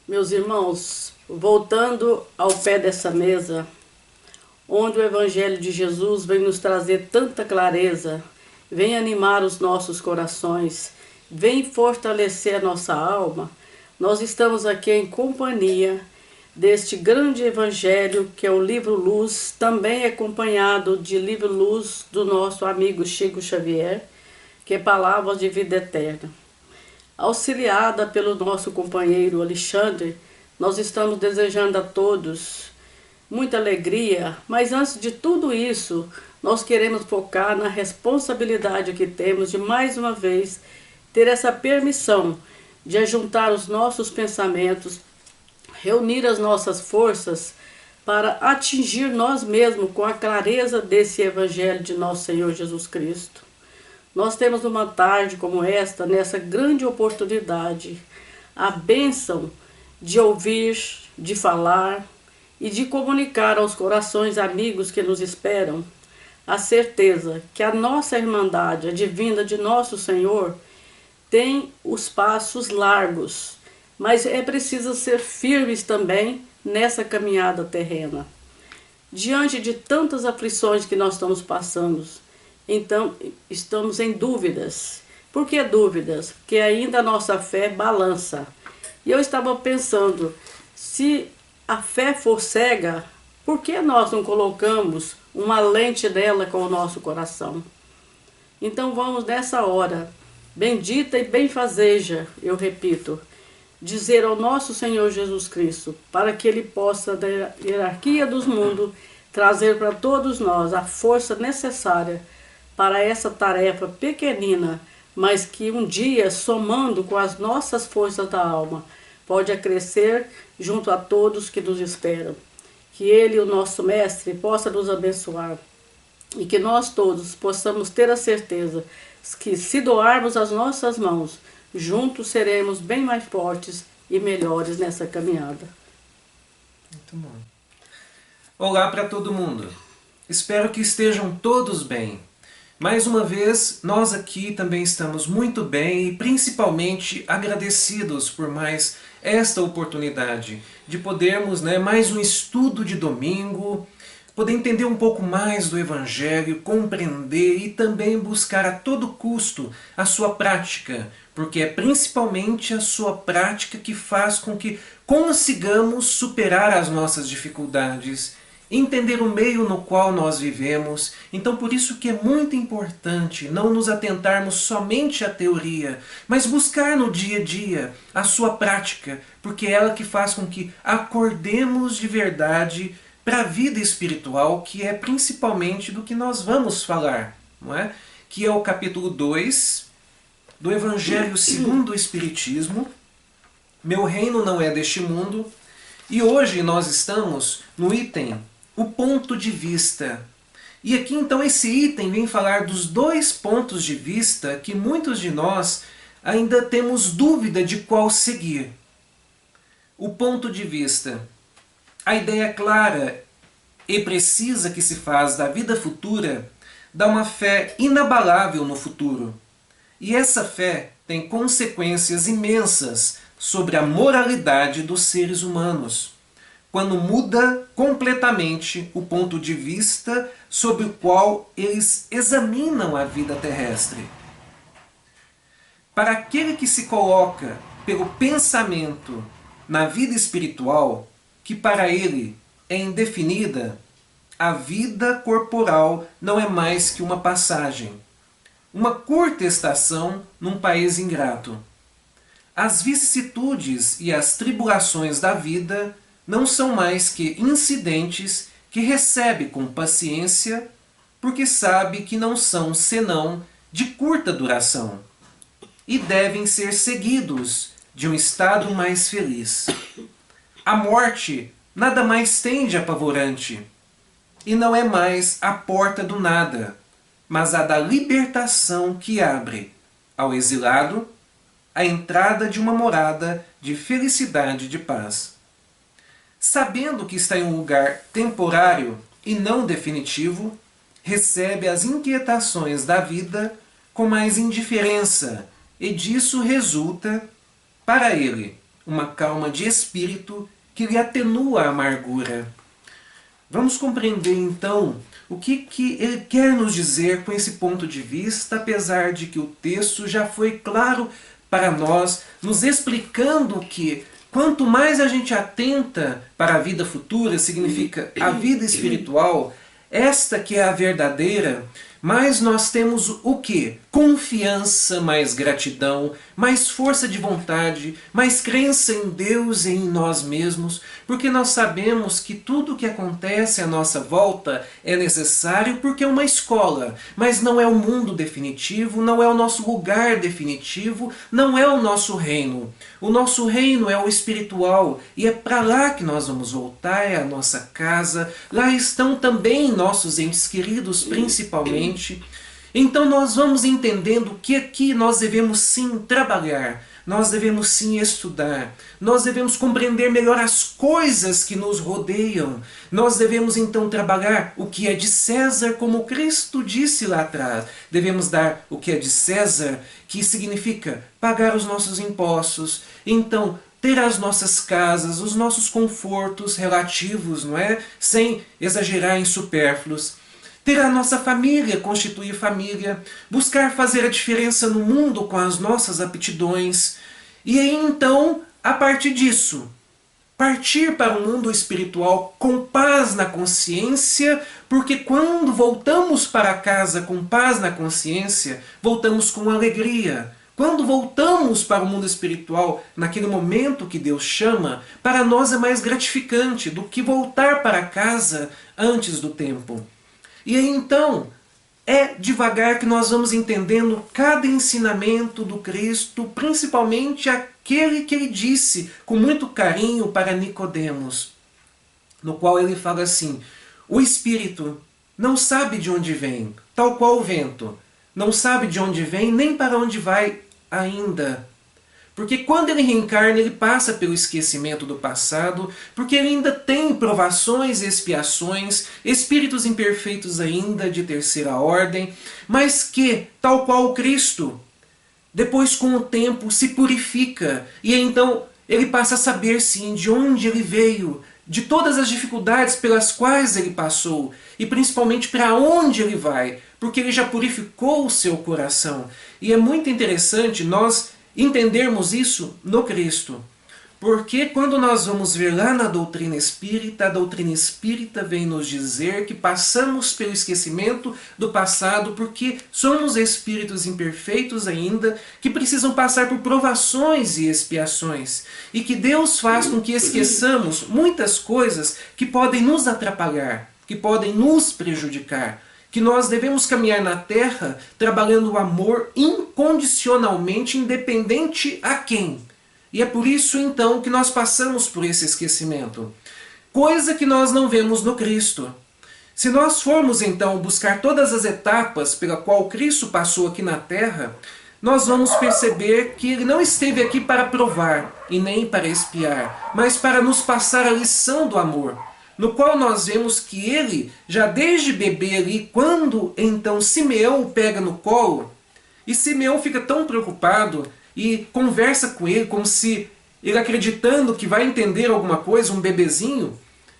Meus irmãos, voltando ao pé dessa mesa, onde o Evangelho de Jesus vem nos trazer tanta clareza, vem animar os nossos corações, vem fortalecer a nossa alma, nós estamos aqui em companhia deste grande Evangelho que é o Livro Luz, também acompanhado de Livro Luz do nosso amigo Chico Xavier, que é Palavras de Vida Eterna. Auxiliada pelo nosso companheiro Alexandre, nós estamos desejando a todos muita alegria, mas antes de tudo isso, nós queremos focar na responsabilidade que temos de mais uma vez ter essa permissão de ajuntar os nossos pensamentos, reunir as nossas forças para atingir nós mesmos com a clareza desse Evangelho de nosso Senhor Jesus Cristo. Nós temos uma tarde como esta, nessa grande oportunidade, a bênção de ouvir, de falar e de comunicar aos corações amigos que nos esperam a certeza que a nossa Irmandade, a divina de nosso Senhor, tem os passos largos, mas é preciso ser firmes também nessa caminhada terrena. Diante de tantas aflições que nós estamos passando, então estamos em dúvidas. Por que dúvidas? Porque ainda a nossa fé balança. E eu estava pensando, se a fé for cega, por que nós não colocamos uma lente dela com o nosso coração? Então vamos nessa hora, bendita e benfazeja, eu repito, dizer ao nosso Senhor Jesus Cristo, para que Ele possa, da hierarquia dos mundos, trazer para todos nós a força necessária para essa tarefa pequenina, mas que um dia, somando com as nossas forças da alma, pode acrescer junto a todos que nos esperam. Que Ele, o nosso Mestre, possa nos abençoar e que nós todos possamos ter a certeza que, se doarmos as nossas mãos, juntos seremos bem mais fortes e melhores nessa caminhada. Muito bom. Olá para todo mundo. Espero que estejam todos bem. Mais uma vez, nós aqui também estamos muito bem e principalmente agradecidos por mais esta oportunidade de podermos, mais um estudo de domingo, poder entender um pouco mais do Evangelho, compreender e também buscar a todo custo a sua prática, porque é principalmente a sua prática que faz com que consigamos superar as nossas dificuldades, entender o meio no qual nós vivemos. Então por isso que é muito importante não nos atentarmos somente à teoria, mas buscar no dia a dia a sua prática, porque é ela que faz com que acordemos de verdade para a vida espiritual, que é principalmente do que nós vamos falar, não é? Que é o capítulo 2 do Evangelho segundo o Espiritismo, Meu reino não é deste mundo, e hoje nós estamos no item O ponto de vista. E aqui então esse item vem falar dos dois pontos de vista que muitos de nós ainda temos dúvida de qual seguir. O ponto de vista. A ideia clara e precisa que se faz da vida futura dá uma fé inabalável no futuro. E essa fé tem consequências imensas sobre a moralidade dos seres humanos, quando muda completamente o ponto de vista sobre o qual eles examinam a vida terrestre. Para aquele que se coloca pelo pensamento na vida espiritual, que para ele é indefinida, a vida corporal não é mais que uma passagem, uma curta estação num país ingrato. As vicissitudes e as tribulações da vida não são mais que incidentes que recebe com paciência, porque sabe que não são senão de curta duração, e devem ser seguidos de um estado mais feliz. A morte nada mais tem de apavorante, e não é mais a porta do nada, mas a da libertação que abre ao exilado a entrada de uma morada de felicidade e de paz. Sabendo que está em um lugar temporário e não definitivo, recebe as inquietações da vida com mais indiferença, e disso resulta, para ele, uma calma de espírito que lhe atenua a amargura. Vamos compreender então o que ele quer nos dizer com esse ponto de vista, apesar de que o texto já foi claro para nós, nos explicando que quanto mais a gente atenta para a vida futura, significa a vida espiritual, esta que é a verdadeira, mais nós temos o quê? Confiança, mais gratidão, mais força de vontade, mais crença em Deus e em nós mesmos, porque nós sabemos que tudo o que acontece à nossa volta é necessário porque é uma escola, mas não é o mundo definitivo, não é o nosso lugar definitivo, não é o nosso reino. O nosso reino é o espiritual e é para lá que nós vamos voltar, é a nossa casa, lá estão também nossos entes queridos principalmente. Então nós vamos entendendo que aqui nós devemos sim trabalhar, nós devemos sim estudar, nós devemos compreender melhor as coisas que nos rodeiam, nós devemos então trabalhar o que é de César, como Cristo disse lá atrás, devemos dar o que é de César, que significa pagar os nossos impostos, então ter as nossas casas, os nossos confortos relativos, não é? Sem exagerar em supérfluos. Ter a nossa família, constituir família, buscar fazer a diferença no mundo com as nossas aptidões, e aí então, a partir disso, partir para o mundo espiritual com paz na consciência, porque quando voltamos para casa com paz na consciência, voltamos com alegria. Quando voltamos para o mundo espiritual, naquele momento que Deus chama, para nós é mais gratificante do que voltar para casa antes do tempo. E aí então, é devagar que nós vamos entendendo cada ensinamento do Cristo, principalmente aquele que ele disse com muito carinho para Nicodemos, no qual ele fala assim: o Espírito não sabe de onde vem, tal qual o vento, não sabe de onde vem nem para onde vai ainda. Porque quando ele reencarna, ele passa pelo esquecimento do passado, porque ele ainda tem provações e expiações, espíritos imperfeitos ainda de terceira ordem, mas que, tal qual o Cristo, depois com o tempo se purifica, e então ele passa a saber sim de onde ele veio, de todas as dificuldades pelas quais ele passou, e principalmente para onde ele vai, porque ele já purificou o seu coração. E é muito interessante nós entendermos isso no Cristo. Porque quando nós vamos ver lá na doutrina espírita, a doutrina espírita vem nos dizer que passamos pelo esquecimento do passado porque somos espíritos imperfeitos ainda, que precisam passar por provações e expiações. E que Deus faz com que esqueçamos muitas coisas que podem nos atrapalhar, que podem nos prejudicar. Que nós devemos caminhar na Terra trabalhando o amor incondicionalmente, independente a quem. E é por isso então que nós passamos por esse esquecimento. Coisa que nós não vemos no Cristo. Se nós formos então buscar todas as etapas pela qual Cristo passou aqui na Terra, nós vamos perceber que ele não esteve aqui para provar e nem para expiar, mas para nos passar a lição do amor. No qual nós vemos que ele, já desde bebê ali, quando então Simeão o pega no colo, e Simeão fica tão preocupado e conversa com ele como se ele acreditando que vai entender alguma coisa, um bebezinho,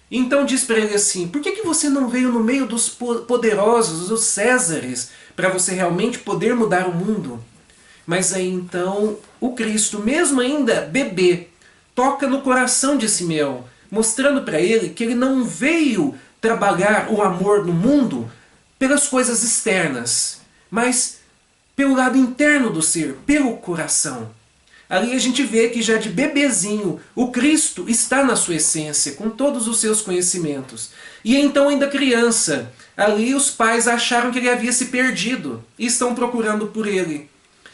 então diz para ele assim: por que você não veio no meio dos poderosos, dos Césares, para você realmente poder mudar o mundo? Mas aí então o Cristo, mesmo ainda bebê, toca no coração de Simeão, mostrando para ele que ele não veio trabalhar o amor no mundo pelas coisas externas, mas pelo lado interno do ser, pelo coração. Ali a gente vê que já de bebezinho o Cristo está na sua essência, com todos os seus conhecimentos. E então ainda criança, ali os pais acharam que ele havia se perdido e estão procurando por ele.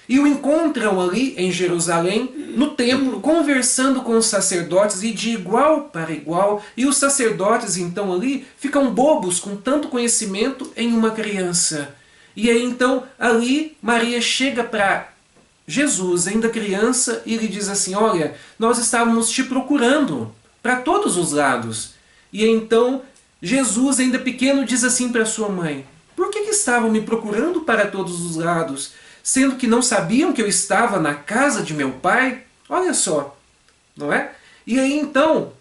E o encontram ali em Jerusalém, no templo, conversando com os sacerdotes e de igual para igual. E os sacerdotes então ali ficam bobos com tanto conhecimento em uma criança. E aí então ali Maria chega para Jesus, ainda criança, e lhe diz assim: olha, nós estávamos te procurando para todos os lados. E então Jesus, ainda pequeno, diz assim para sua mãe: por que estavam me procurando para todos os lados? Sendo que não sabiam que eu estava na casa de meu pai? Olha só, não é? E aí então,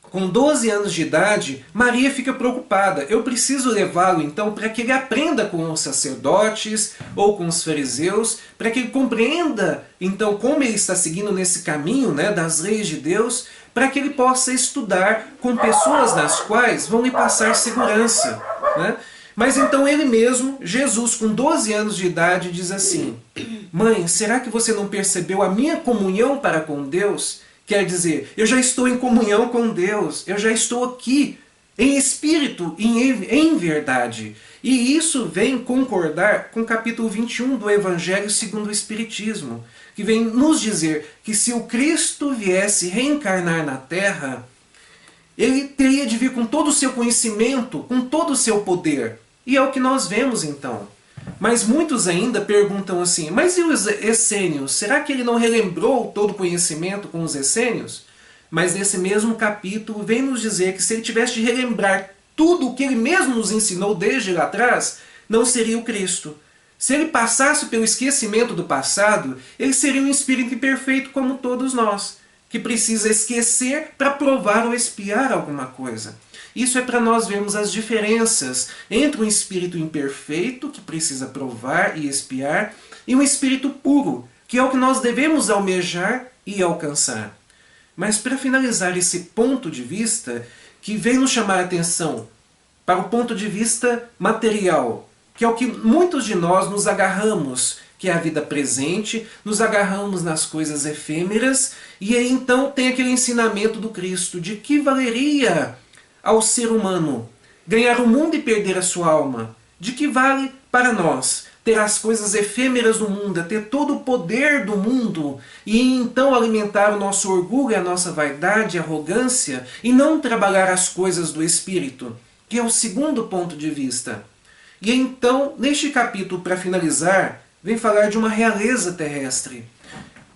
com 12 anos de idade, Maria fica preocupada. Eu preciso levá-lo então para que ele aprenda com os sacerdotes ou com os fariseus, para que ele compreenda então como ele está seguindo nesse caminho, né, das leis de Deus, para que ele possa estudar com pessoas nas quais vão lhe passar segurança, né? Mas então ele mesmo, Jesus, com 12 anos de idade, diz assim: Mãe, será que você não percebeu a minha comunhão para com Deus? Quer dizer, eu já estou em comunhão com Deus, eu já estou aqui, em espírito e em verdade. E isso vem concordar com o capítulo 21 do Evangelho segundo o Espiritismo, que vem nos dizer que se o Cristo viesse reencarnar na Terra, ele teria de vir com todo o seu conhecimento, com todo o seu poder. E é o que nós vemos então. Mas muitos ainda perguntam assim, mas e os essênios? Será que ele não relembrou todo o conhecimento com os essênios? Mas nesse mesmo capítulo vem nos dizer que se ele tivesse de relembrar tudo o que ele mesmo nos ensinou desde lá atrás, não seria o Cristo. Se ele passasse pelo esquecimento do passado, ele seria um espírito imperfeito como todos nós, que precisa esquecer para provar ou expiar alguma coisa. Isso é para nós vermos as diferenças entre um espírito imperfeito, que precisa provar e expiar, e um espírito puro, que é o que nós devemos almejar e alcançar. Mas para finalizar esse ponto de vista, que vem nos chamar a atenção para o ponto de vista material, que é o que muitos de nós nos agarramos, que é a vida presente, nos agarramos nas coisas efêmeras, e aí então tem aquele ensinamento do Cristo, de que valeria ao ser humano ganhar o mundo e perder a sua alma? De que vale para nós ter as coisas efêmeras do mundo, ter todo o poder do mundo e então alimentar o nosso orgulho, a nossa vaidade, a arrogância e não trabalhar as coisas do Espírito? Que é o segundo ponto de vista. E então, neste capítulo, para finalizar, vem falar de uma realeza terrestre.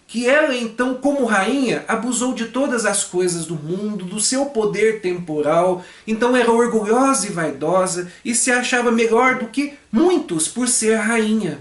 Que ela, então, como rainha, abusou de todas as coisas do mundo, do seu poder temporal, então era orgulhosa e vaidosa, e se achava melhor do que muitos por ser rainha.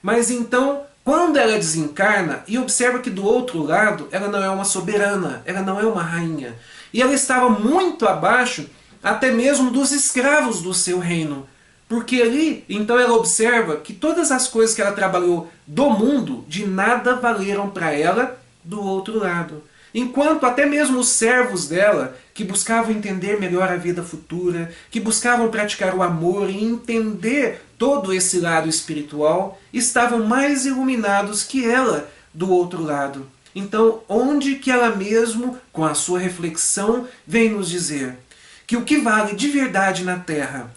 Mas então, quando ela desencarna, e observa que do outro lado, ela não é uma soberana, ela não é uma rainha, e ela estava muito abaixo, até mesmo dos escravos do seu reino. Porque ali, então ela observa que todas as coisas que ela trabalhou do mundo, de nada valeram para ela do outro lado. Enquanto até mesmo os servos dela, que buscavam entender melhor a vida futura, que buscavam praticar o amor e entender todo esse lado espiritual, estavam mais iluminados que ela do outro lado. Então, onde que ela mesmo, com a sua reflexão, vem nos dizer que o que vale de verdade na Terra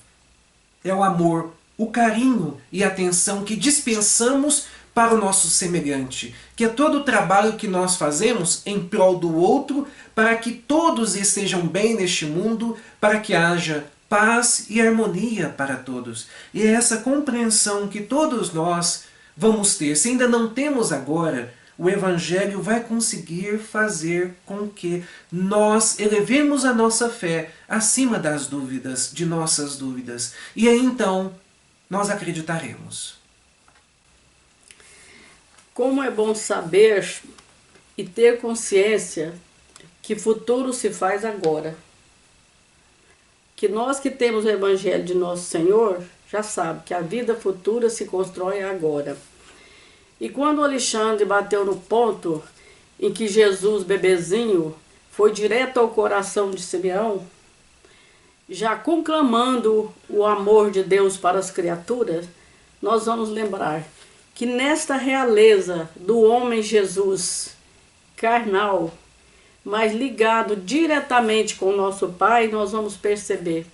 é o amor, o carinho e a atenção que dispensamos para o nosso semelhante, que é todo o trabalho que nós fazemos em prol do outro, para que todos estejam bem neste mundo, para que haja paz e harmonia para todos. E é essa compreensão que todos nós vamos ter. Se ainda não temos agora, o Evangelho vai conseguir fazer com que nós elevemos a nossa fé acima das dúvidas, de nossas dúvidas. E aí então nós acreditaremos. Como é bom saber e ter consciência que futuro se faz agora. Que nós que temos o Evangelho de Nosso Senhor, já sabe que a vida futura se constrói agora. E quando o Alexandre bateu no ponto em que Jesus, bebezinho, foi direto ao coração de Simeão, já conclamando o amor de Deus para as criaturas, nós vamos lembrar que nesta realeza do homem Jesus carnal, mas ligado diretamente com o nosso Pai, nós vamos perceber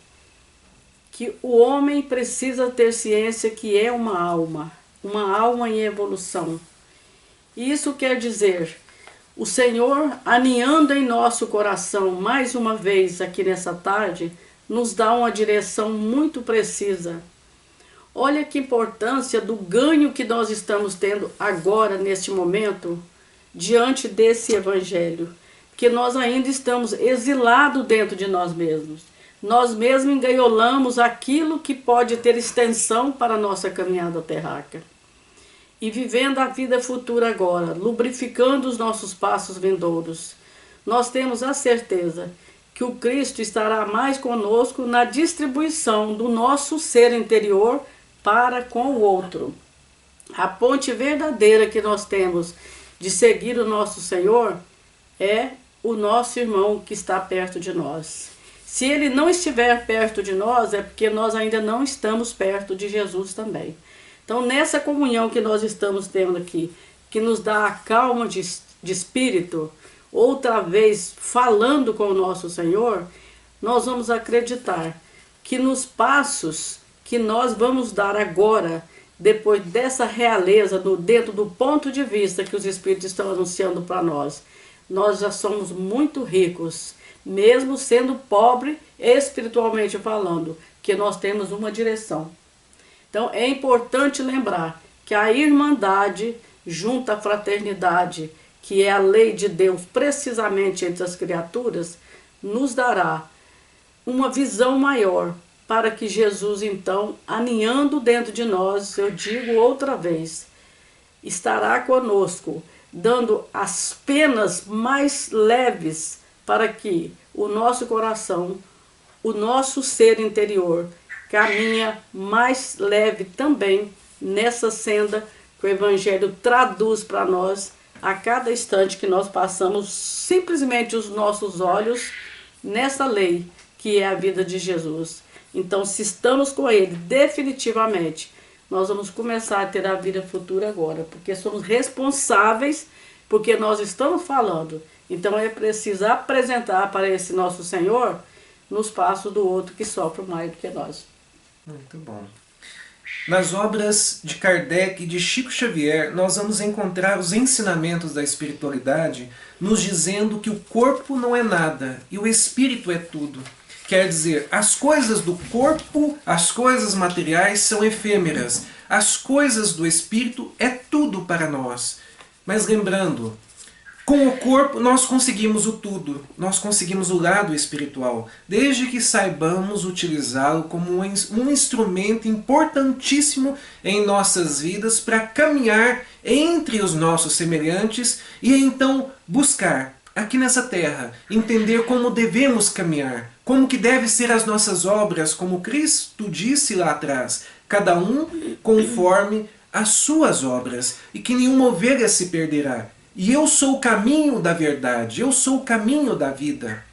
que o homem precisa ter ciência que é uma alma em evolução. Isso quer dizer, o Senhor, aninhando em nosso coração, mais uma vez aqui nessa tarde, nos dá uma direção muito precisa. Olha que importância do ganho que nós estamos tendo agora, neste momento, diante desse Evangelho. Porque nós ainda estamos exilados dentro de nós mesmos. Nós mesmos engaiolamos aquilo que pode ter extensão para a nossa caminhada terráquea. E vivendo a vida futura agora, lubrificando os nossos passos vindouros, nós temos a certeza que o Cristo estará mais conosco na distribuição do nosso ser interior para com o outro. A ponte verdadeira que nós temos de seguir o nosso Senhor é o nosso irmão que está perto de nós. Se ele não estiver perto de nós, é porque nós ainda não estamos perto de Jesus também. Então, nessa comunhão que nós estamos tendo aqui, que nos dá a calma de espírito, outra vez falando com o nosso Senhor, nós vamos acreditar que nos passos que nós vamos dar agora, depois dessa realeza, dentro do ponto de vista que os Espíritos estão anunciando para nós já somos muito ricos, mesmo sendo pobre espiritualmente falando, que nós temos uma direção. Então é importante lembrar que a irmandade junto à fraternidade, que é a lei de Deus precisamente entre as criaturas, nos dará uma visão maior para que Jesus, então, aninhando dentro de nós, eu digo outra vez, estará conosco, dando as penas mais leves para que o nosso coração, o nosso ser interior, caminha mais leve também nessa senda que o Evangelho traduz para nós a cada instante que nós passamos simplesmente os nossos olhos nessa lei que é a vida de Jesus. Então, se estamos com Ele definitivamente, nós vamos começar a ter a vida futura agora, porque somos responsáveis, porque nós estamos falando. Então é preciso apresentar para esse nosso Senhor nos passos do outro que sofre mais do que nós. Muito bom. Nas obras de Kardec e de Chico Xavier, nós vamos encontrar os ensinamentos da espiritualidade nos dizendo que o corpo não é nada e o espírito é tudo. Quer dizer, as coisas do corpo, as coisas materiais são efêmeras. As coisas do espírito é tudo para nós. Mas lembrando, com o corpo nós conseguimos o tudo. Nós conseguimos o lado espiritual, desde que saibamos utilizá-lo como um instrumento importantíssimo em nossas vidas para caminhar entre os nossos semelhantes e então buscar aqui nessa terra, entender como devemos caminhar, como que devem ser as nossas obras, como Cristo disse lá atrás, cada um conforme as suas obras, e que nenhuma ovelha se perderá. E eu sou o caminho da verdade, eu sou o caminho da vida.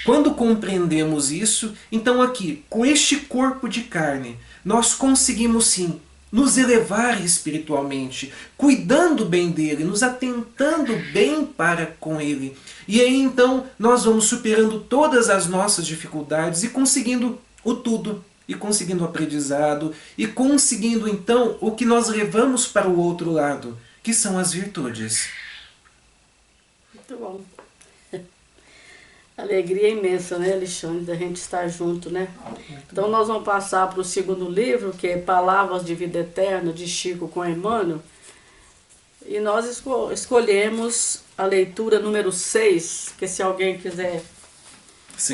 Quando compreendemos isso, então aqui, com este corpo de carne, nós conseguimos sim nos elevar espiritualmente, cuidando bem dele, nos atentando bem para com ele. E aí então nós vamos superando todas as nossas dificuldades e conseguindo o tudo, e conseguindo o aprendizado, e conseguindo então o que nós levamos para o outro lado, que são as virtudes. Muito bom. Alegria imensa, né, Alexandre, da gente estar junto, né? Então nós vamos passar para o segundo livro, que é Palavras de Vida Eterna, de Chico com Emmanuel. E nós escolhemos a leitura número 6, que se alguém quiser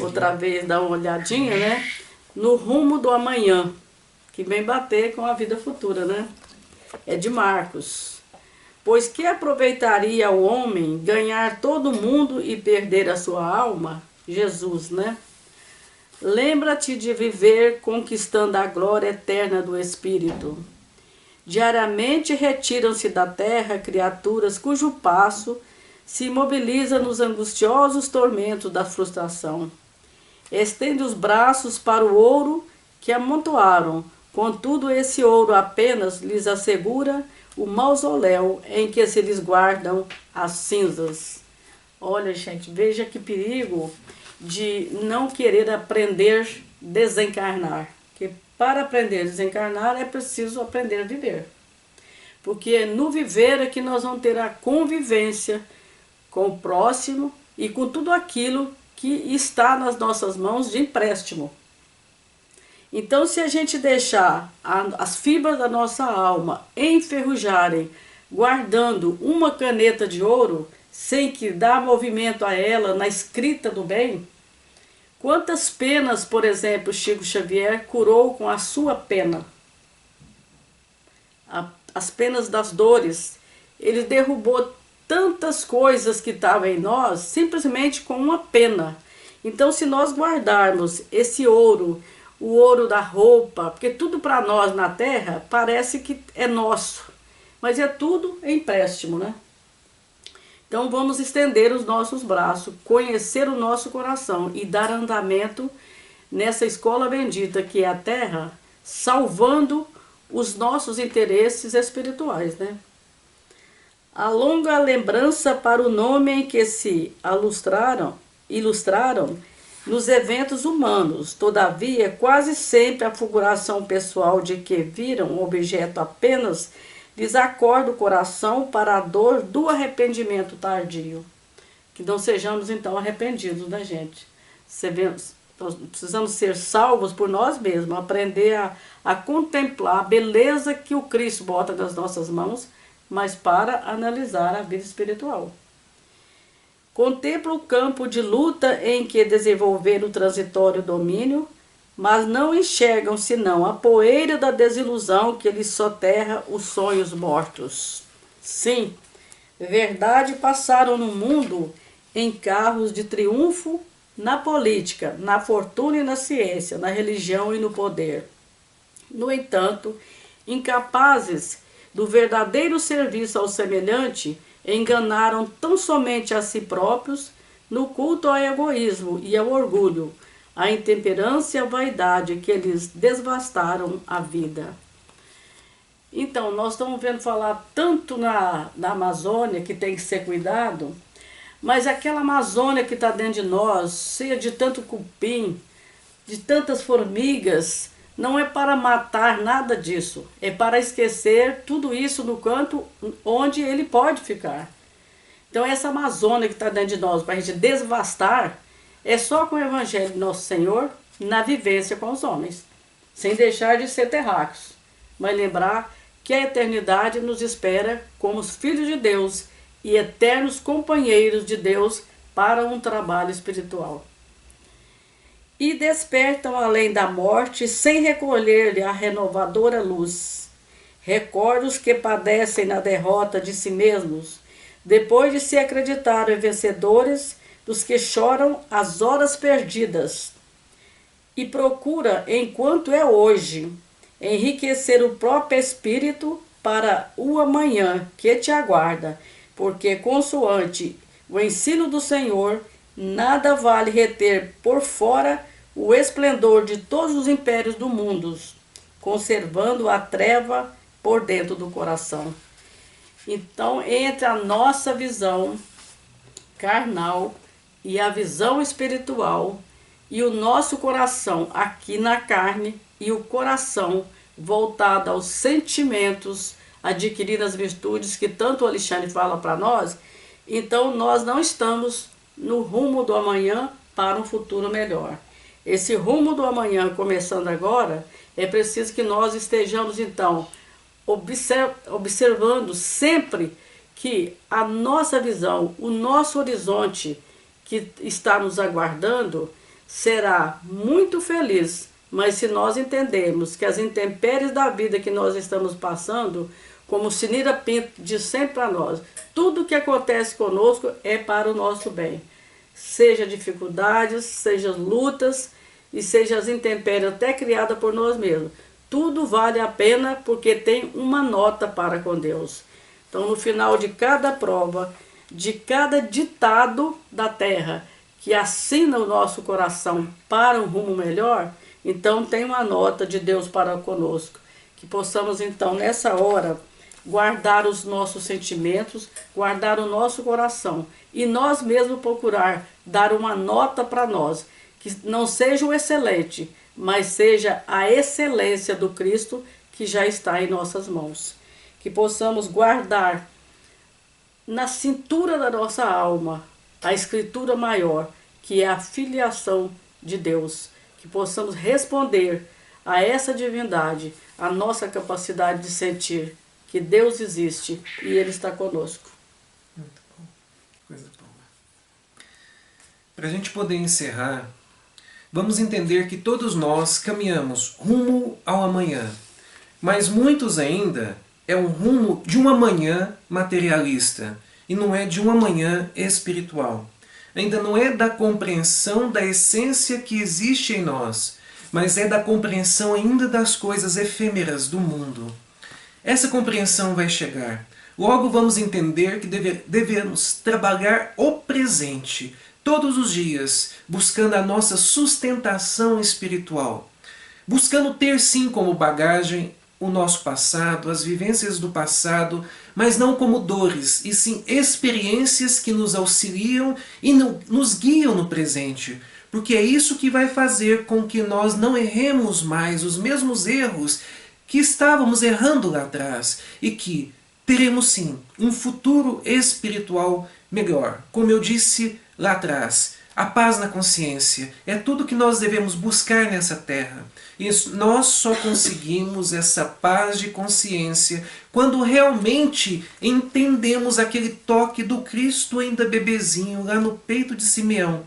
outra vez dar uma olhadinha, né? No Rumo do Amanhã, que vem bater com a vida futura, né? É de Marcos. Pois que aproveitaria o homem ganhar todo mundo e perder a sua alma? Jesus, né? Lembra-te de viver conquistando a glória eterna do Espírito. Diariamente retiram-se da terra criaturas cujo passo se imobiliza nos angustiosos tormentos da frustração. Estende os braços para o ouro que amontoaram, contudo esse ouro apenas lhes assegura o mausoléu em que se lhes guardam as cinzas. Olha, gente, veja que perigo de não querer aprender a desencarnar. Porque para aprender a desencarnar é preciso aprender a viver. Porque no viver é que nós vamos ter a convivência com o próximo e com tudo aquilo que está nas nossas mãos de empréstimo. Então, se a gente deixar as fibras da nossa alma enferrujarem, guardando uma caneta de ouro, sem que dá movimento a ela na escrita do bem, quantas penas, por exemplo, Chico Xavier curou com a sua pena? As penas das dores. Ele derrubou tantas coisas que estavam em nós simplesmente com uma pena. Então, se nós guardarmos esse ouro, o ouro da roupa, porque tudo para nós na terra parece que é nosso, mas é tudo empréstimo, né? Então vamos estender os nossos braços, conhecer o nosso coração e dar andamento nessa escola bendita que é a terra, salvando os nossos interesses espirituais, né? A longa lembrança para o nome em que se ilustraram nos eventos humanos, todavia, quase sempre a figuração pessoal de que viram um objeto apenas lhes acorda o coração para a dor do arrependimento tardio. Que não sejamos, então, arrependidos, né, gente? Precisamos ser salvos por nós mesmos, aprender a contemplar a beleza que o Cristo bota nas nossas mãos, mas para analisar a vida espiritual. Contempla o campo de luta em que desenvolver o transitório domínio, mas não enxergam senão a poeira da desilusão que lhes soterra os sonhos mortos. Sim, verdade, passaram no mundo em carros de triunfo na política, na fortuna e na ciência, na religião e no poder. No entanto, incapazes do verdadeiro serviço ao semelhante, enganaram tão somente a si próprios no culto ao egoísmo e ao orgulho, a intemperância e a vaidade que eles devastaram a vida. Então, nós estamos vendo falar tanto na Amazônia que tem que ser cuidado, mas aquela Amazônia que está dentro de nós, cheia de tanto cupim, de tantas formigas, não é para matar nada disso, é para esquecer tudo isso no canto onde ele pode ficar. Então essa Amazônia que está dentro de nós, para a gente desvastar, é só com o Evangelho de Nosso Senhor na vivência com os homens, sem deixar de ser terráqueos, mas lembrar que a eternidade nos espera como os filhos de Deus e eternos companheiros de Deus para um trabalho espiritual. E despertam além da morte, sem recolher-lhe a renovadora luz. Recordos que padecem na derrota de si mesmos, depois de se acreditarem vencedores dos que choram as horas perdidas. E procura, enquanto é hoje, enriquecer o próprio espírito para o amanhã que te aguarda, porque consoante o ensino do Senhor, nada vale reter por fora o esplendor de todos os impérios do mundo, conservando a treva por dentro do coração. Então, entre a nossa visão carnal e a visão espiritual, e o nosso coração aqui na carne, e o coração voltado aos sentimentos, adquirindo as virtudes que tanto o Alexandre fala para nós, então nós não estamos no rumo do amanhã para um futuro melhor. Esse rumo do amanhã, começando agora, é preciso que nós estejamos, então, observando sempre que a nossa visão, o nosso horizonte que está nos aguardando, será muito feliz, mas se nós entendermos que as intempéries da vida que nós estamos passando, como Sinira Pinto diz sempre para nós, tudo que acontece conosco é para o nosso bem. Seja dificuldades, seja lutas e seja as intempéries até criadas por nós mesmos. Tudo vale a pena porque tem uma nota para com Deus. Então, no final de cada prova, de cada ditado da terra que assina o nosso coração para um rumo melhor, então tem uma nota de Deus para conosco. Que possamos, então, nessa hora, guardar os nossos sentimentos, guardar o nosso coração e nós mesmos procurar dar uma nota para nós, que não seja o excelente, mas seja a excelência do Cristo que já está em nossas mãos. Que possamos guardar na cintura da nossa alma a escritura maior, que é a filiação de Deus. Que possamos responder a essa divindade, a nossa capacidade de sentir que Deus existe e Ele está conosco. Muito bom. Coisa boa. Para a gente poder encerrar, vamos entender que todos nós caminhamos rumo ao amanhã, mas muitos ainda é um rumo de um amanhã materialista, e não é de uma manhã espiritual. Ainda não é da compreensão da essência que existe em nós, mas é da compreensão ainda das coisas efêmeras do mundo. Essa compreensão vai chegar. Logo vamos entender que devemos trabalhar o presente, todos os dias, buscando a nossa sustentação espiritual. Buscando ter sim como bagagem o nosso passado, as vivências do passado, mas não como dores, e sim experiências que nos auxiliam e nos guiam no presente. Porque é isso que vai fazer com que nós não erremos mais os mesmos erros que estávamos errando lá atrás, e que teremos sim um futuro espiritual melhor. Como eu disse lá atrás, a paz na consciência é tudo que nós devemos buscar nessa terra. E nós só conseguimos essa paz de consciência quando realmente entendemos aquele toque do Cristo ainda bebezinho lá no peito de Simeão,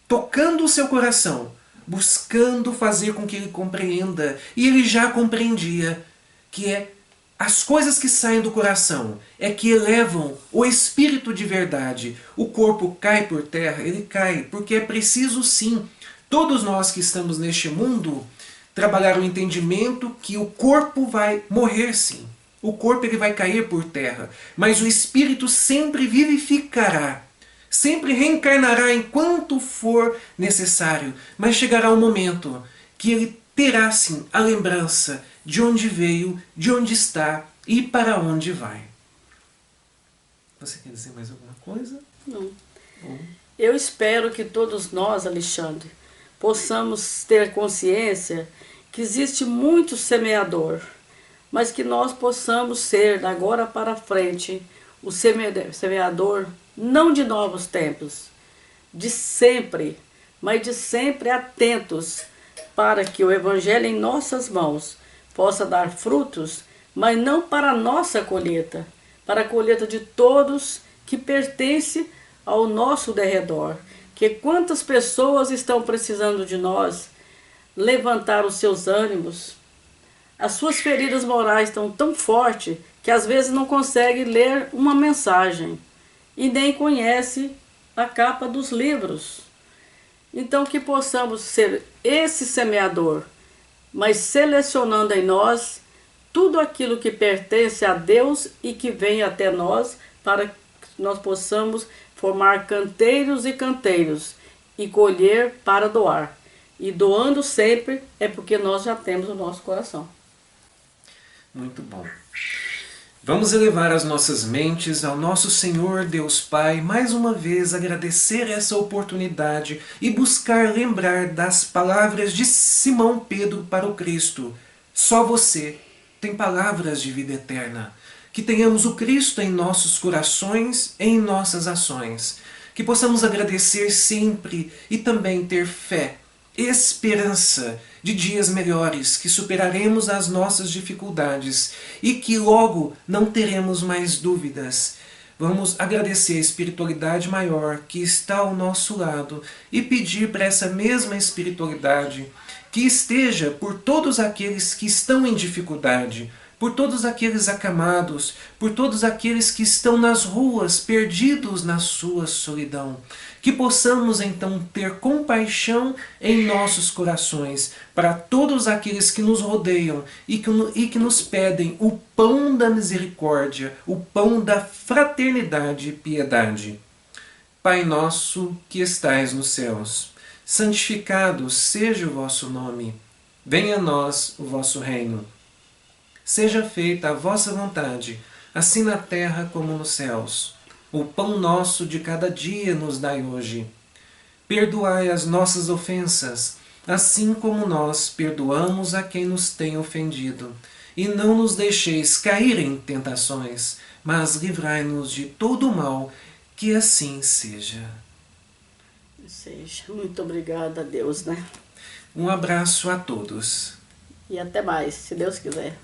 tocando o seu coração, buscando fazer com que ele compreenda, e ele já compreendia, que é as coisas que saem do coração é que elevam o espírito de verdade. O corpo cai por terra, ele cai, porque é preciso sim, todos nós que estamos neste mundo, trabalhar o entendimento que o corpo vai morrer sim. O corpo ele vai cair por terra, mas o espírito sempre vivificará. Sempre reencarnará enquanto for necessário, mas chegará um momento que ele terá sim a lembrança de onde veio, de onde está e para onde vai. Você quer dizer mais alguma coisa? Não. Eu espero que todos nós, Alexandre, possamos ter consciência que existe muito semeador, mas que nós possamos ser, da agora para frente, o semeador não de novos tempos, de sempre, mas de sempre atentos para que o Evangelho em nossas mãos possa dar frutos, mas não para a nossa colheita, para a colheita de todos que pertence ao nosso derredor. Que quantas pessoas estão precisando de nós levantar os seus ânimos, as suas feridas morais estão tão fortes que às vezes não consegue ler uma mensagem e nem conhece a capa dos livros. Então que possamos ser esse semeador, mas selecionando em nós tudo aquilo que pertence a Deus e que vem até nós, para que nós possamos formar canteiros e canteiros e colher para doar. E doando sempre é porque nós já temos o nosso coração. Muito bom. Vamos elevar as nossas mentes ao nosso Senhor Deus Pai, mais uma vez agradecer essa oportunidade e buscar lembrar das palavras de Simão Pedro para o Cristo. Só você tem palavras de vida eterna. Que tenhamos o Cristo em nossos corações, em nossas ações. Que possamos agradecer sempre e também ter fé, esperança de dias melhores, que superaremos as nossas dificuldades e que logo não teremos mais dúvidas. Vamos agradecer a espiritualidade maior que está ao nosso lado e pedir para essa mesma espiritualidade que esteja por todos aqueles que estão em dificuldade, por todos aqueles acamados, por todos aqueles que estão nas ruas, perdidos na sua solidão. Que possamos então ter compaixão em nossos corações para todos aqueles que nos rodeiam e que nos pedem o pão da misericórdia, o pão da fraternidade e piedade. Pai nosso que estais nos céus, santificado seja o vosso nome. Venha a nós o vosso reino. Seja feita a vossa vontade, assim na terra como nos céus. O pão nosso de cada dia nos dai hoje. Perdoai as nossas ofensas, assim como nós perdoamos a quem nos tem ofendido. E não nos deixeis cair em tentações, mas livrai-nos de todo o mal, que assim seja. Seja. Muito obrigada a Deus, né? Um abraço a todos. E até mais, se Deus quiser.